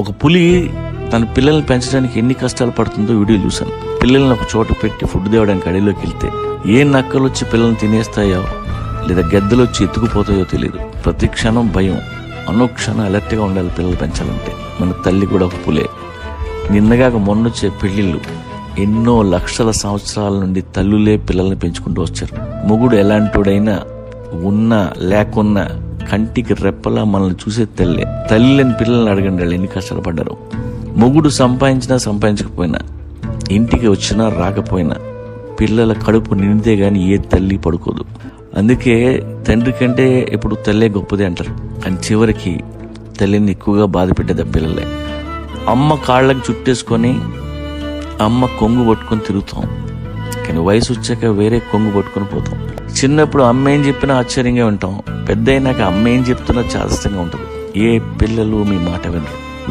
ఒక పులి తన పిల్లల్ని పెంచడానికి ఎన్ని కష్టాలు పడుతుందో వీడియో చూశాను. పిల్లల్ని ఒక చోట పెట్టి ఫుడ్ తేవడానికి అడవిలోకి వెళ్తే ఏ నక్కలు వచ్చి పిల్లల్ని తినేస్తాయో లేదా గెద్దలు వచ్చి ఎత్తుకుపోతాయో తెలియదు. ప్రతి క్షణం భయం, అనుక్షణం అలర్ట్గా ఉండాలి పిల్లలు పెంచాలంటే. మన తల్లి కూడా ఒక పులే. నిన్నగా మొన్నొచ్చే పెళ్లిళ్ళు ఎన్నో లక్షల సంవత్సరాల నుండి తల్లులే పిల్లల్ని పెంచుకుంటూ వచ్చారు. మొగుడు ఎలాంటోడైనా ఉన్నా లేకున్నా కంటికి రెప్పలా మనల్ని చూసే తల్లే. తల్లి లేని పిల్లల్ని అడగండి, వాళ్ళు ఎన్ని కష్టాలు పడ్డారు. మొగుడు సంపాదించినా సంపాదించకపోయినా, ఇంటికి వచ్చినా రాకపోయినా పిల్లల కడుపు నిండితే గాని ఏ తల్లి పడుకోదు. అందుకే తండ్రి కంటే ఎప్పుడు తల్లే గొప్పది అంటారు. కానీ చివరికి తల్లిని ఎక్కువగా బాధ పెట్టేది పిల్లలే. అమ్మ కాళ్ళకి చుట్టేసుకొని అమ్మ కొంగు పట్టుకొని తిరుగుతాం, కానీ వయసు వచ్చాక వేరే కొంగు పట్టుకొని పోతాం. చిన్నప్పుడు అమ్మ ఏం చెప్పినా ఆశ్చర్యంగా ఉంటాం, పెద్ద అయినాక అమ్మ ఏం చెప్తున్నా చాదస్తంగా ఉంటుంది. ఏ పిల్లలు మీ మాట వినరు.